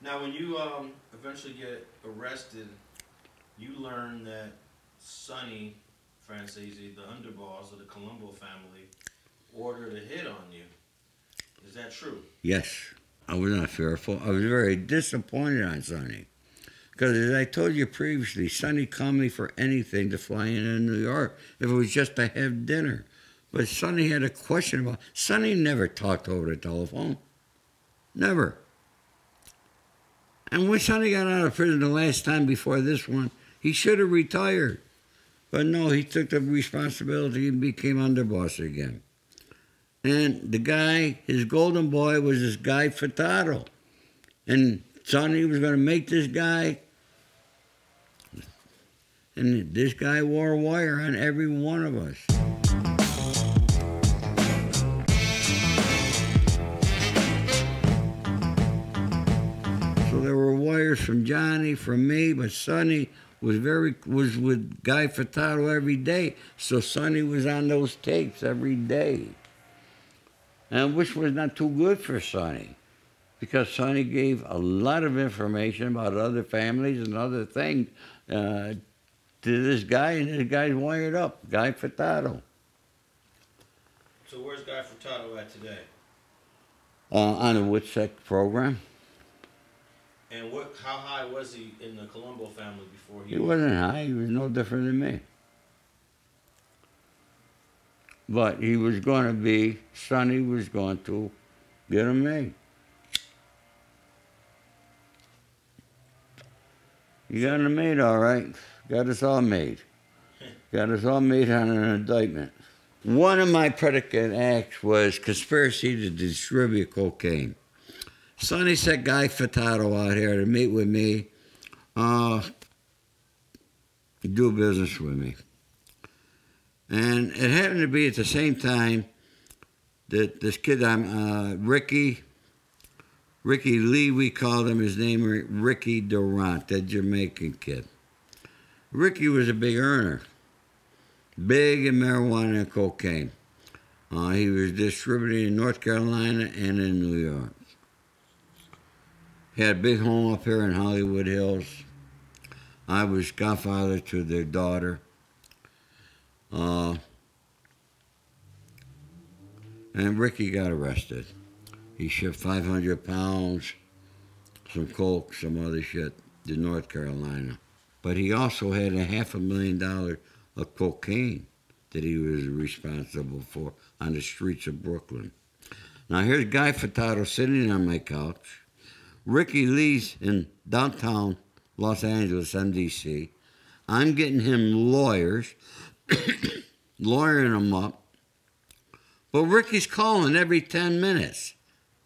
Now, when you eventually get arrested, you learn that Sonny Franzese, the underboss of the Colombo family, ordered a hit on you. Is that true? Yes. I was not fearful. I was very disappointed on Sonny. Because as I told you previously, Sonny called me for anything to fly into New York if it was just to have dinner. But Sonny had a question about... Sonny never talked over the telephone. Never. And when Sonny got out of prison the last time before this one, he should have retired. But no, he took the responsibility and became underboss again. And the guy, his golden boy, was this guy Furtado. And Sonny was going to make this guy, and this guy wore a wire on every one of us. So there were wires from Johnny, from me, but Sonny was with Guy Furtado every day. So Sonny was on those tapes every day. And which was not too good for Sonny, because Sonny gave a lot of information about other families and other things to this guy, and this guy's wired up, Guy Furtado. So where's Guy Furtado at today? On the Woodseck program. And how high was he in the Colombo family before he... He wasn't high. He was no different than me. But he was going to be, Sonny was going to get him made. You got him made, all right. Got us all made. Got us all made on an indictment. One of my predicate acts was conspiracy to distribute cocaine. Sonny sent Guy Furtado out here to meet with me, do business with me. And it happened to be at the same time that this kid, Ricky Lee, we called him, his name, Ricky Durant, that Jamaican kid. Ricky was a big earner, big in marijuana and cocaine. He was distributing in North Carolina and in New York. He had a big home up here in Hollywood Hills. I was godfather to their daughter. And Ricky got arrested. He shipped 500 pounds, some coke, some other shit to North Carolina. But he also had $500,000 of cocaine that he was responsible for on the streets of Brooklyn. Now here's Guy Furtado sitting on my couch. Ricky Lee's in downtown Los Angeles, MDC. I'm getting him lawyers, lawyering him up. But Ricky's calling every 10 minutes,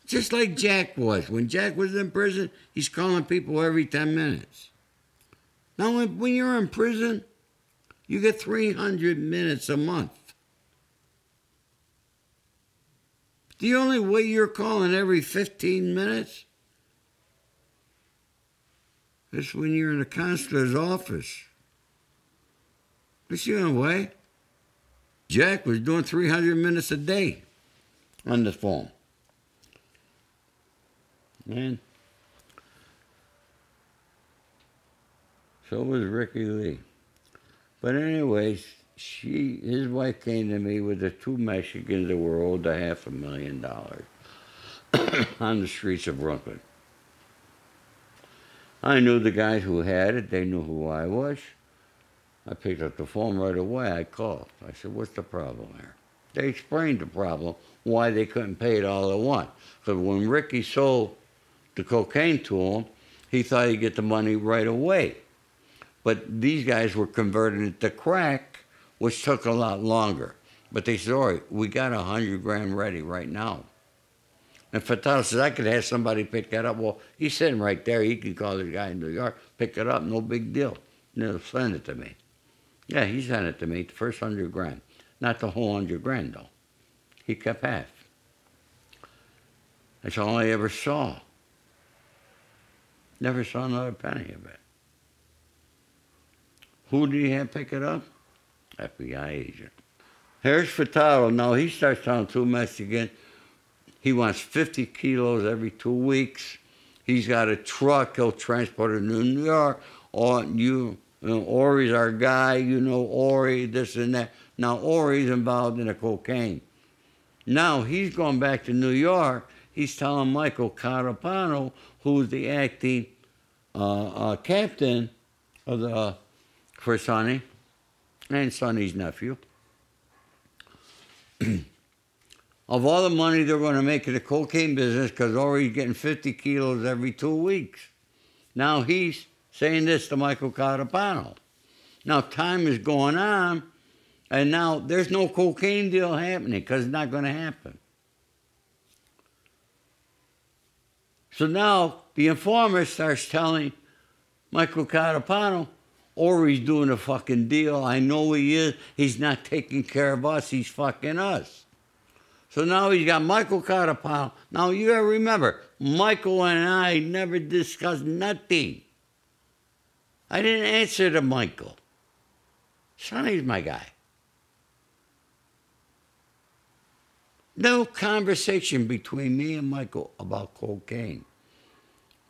just like Jack was. When Jack was in prison, he's calling people every 10 minutes. Now, when you're in prison, you get 300 minutes a month. The only way you're calling every 15 minutes is when you're in the consular's office. That's the only way. Jack was doing 300 minutes a day on the phone. Man. So was Ricky Lee. But anyways, his wife came to me with the two Mexicans that were owed $500,000 on the streets of Brooklyn. I knew the guys who had it. They knew who I was. I picked up the phone right away. I called. I said, what's the problem here? They explained the problem, why they couldn't pay it all at once. Because when Ricky sold the cocaine to him, he thought he'd get the money right away. But these guys were converting it to crack, which took a lot longer. But they said, all right, we got 100 grand ready right now. And Furtado says, I could have somebody pick that up. Well, he's sitting right there. He can call the guy in New York, pick it up, no big deal. And they'll send it to me. Yeah, he sent it to me, the first 100 grand. Not the whole 100 grand, though. He kept half. That's all I ever saw. Never saw another penny of it. Who did he have pick it up? FBI agent. Here's Furtado. Now, he starts telling two Mexicans he wants 50 kilos every 2 weeks. He's got a truck. He'll transport it to New York. Or Ori's our guy. You know Ori, this and that. Now Ori's involved in the cocaine. Now he's going back to New York. He's telling Michael Catapano, who's the acting captain of for Sonny and Sonny's nephew, of all the money they're going to make in the cocaine business, because Ori's getting 50 kilos every 2 weeks. Now he's saying this to Michael Catapano. Now time is going on, and now there's no cocaine deal happening because it's not going to happen. So now the informant starts telling Michael Catapano, Ori's doing a fucking deal. I know he is. He's not taking care of us. He's fucking us. So now he's got Michael Catapano. Now you gotta remember, Michael and I never discussed nothing. I didn't answer to Michael. Sonny's my guy. No conversation between me and Michael about cocaine.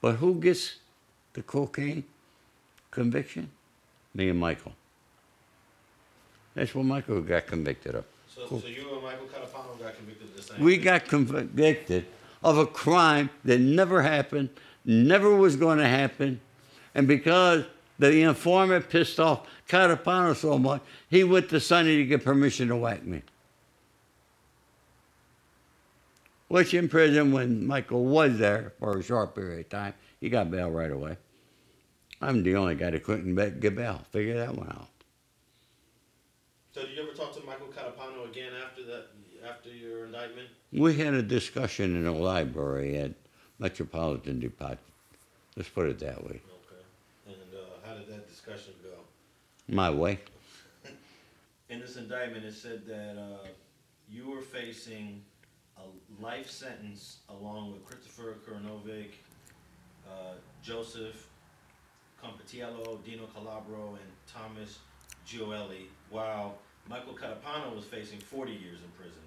But who gets the cocaine conviction? Me and Michael. That's what Michael got convicted of. So you and Michael Catapano got convicted of the same We thing? got convicted of a crime that never happened, never was going to happen, and because the informant pissed off Catapano so much, he went to Sonny to get permission to whack me. Which in prison, when Michael was there for a short period of time, he got bail right away. I'm the only guy that couldn't get bail. Figure that one out. So did you ever talk to Michael Catapano again after your indictment? We had a discussion in the library at Metropolitan Department. Let's put it that way. Okay. And how did that discussion go? My way. In this indictment, it said that you were facing a life sentence along with Christopher Kurnovic, Joseph Compatiello, Dino Calabro, and Thomas Gioeli, while Michael Catapano was facing 40 years in prison.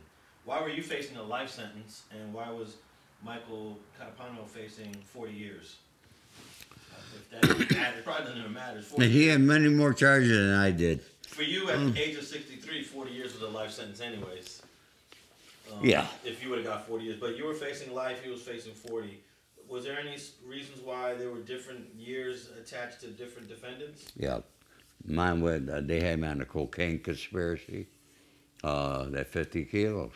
Why were you facing a life sentence, and why was Michael Catapano facing 40 years? If that doesn't matter, it probably doesn't even matter. He had many more charges than I did. For you, at the age of 63, 40 years was a life sentence anyways. Yeah. If you would have got 40 years. But you were facing life, he was facing 40. Was there any reasons why there were different years attached to different defendants? Yeah. Mine was, they had me on the cocaine conspiracy, that 50 kilos.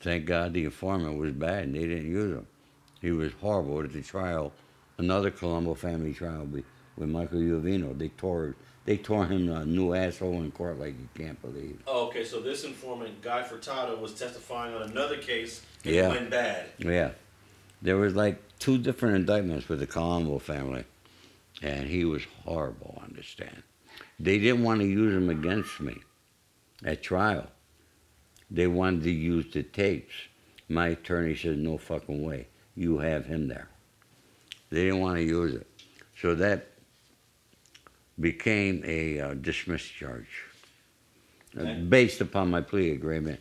Thank God the informant was bad and they didn't use him. He was horrible at the trial, another Colombo family trial with Michael Uvino. They tore him a new asshole in court like you can't believe. Oh, okay, so this informant, Guy Furtado, was testifying on another case and Yeah. it went bad. Yeah. There was like 2 different indictments with the Colombo family, and he was horrible, understand. They didn't want to use him against me at trial. They wanted to use the tapes. My attorney said, no fucking way. You have him there. They didn't want to use it. So that became a dismissed charge based upon my plea agreement.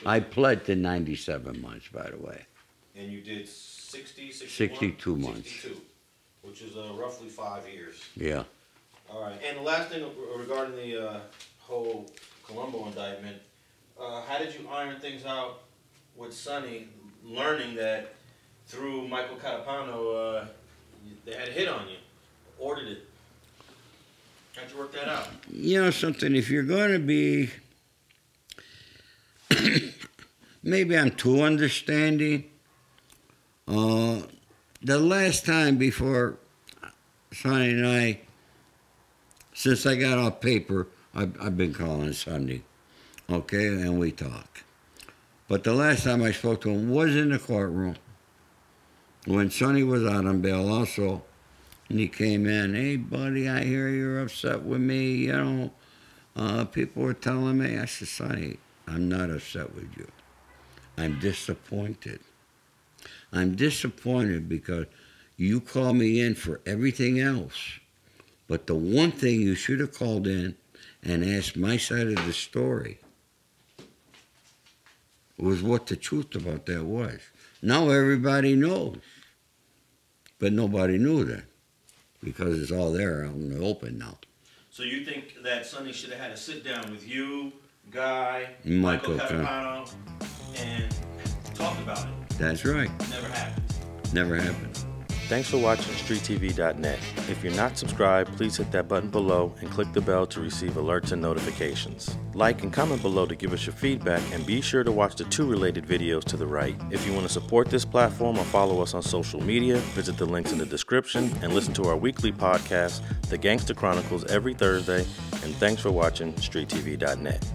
I pled to 97 months, by the way. And you did 60, 61? 62 months. 62, which is roughly 5 years. Yeah. All right. And the last thing regarding the whole Colombo indictment, how did you iron things out with Sonny, learning that through Michael Catapano, they had a hit on you, ordered it? How'd you work that out? You know something, if you're going to be, maybe I'm too understanding. The last time before Sonny and I, since I got off paper, I've been calling Sonny, okay, and we talk. But the last time I spoke to him was in the courtroom when Sonny was out on bail also, and he came in, hey, buddy, I hear you're upset with me, you know. People were telling me, I said, Sonny, I'm not upset with you. I'm disappointed. I'm disappointed because you called me in for everything else. But the one thing you should have called in and asked my side of the story was what the truth about that was. Now everybody knows. But nobody knew that because it's all there out in the open now. So you think that Sonny should have had a sit down with you, Guy, Michael Catapano, and talked about it? That's right. Never happened. Never happened. Thanks for watching StreetTV.net. If you're not subscribed, please hit that button below and click the bell to receive alerts and notifications. Like and comment below to give us your feedback, and be sure to watch the 2 related videos to the right. If you want to support this platform or follow us on social media, visit the links in the description and listen to our weekly podcast, The Gangster Chronicles, every Thursday. And thanks for watching StreetTV.net.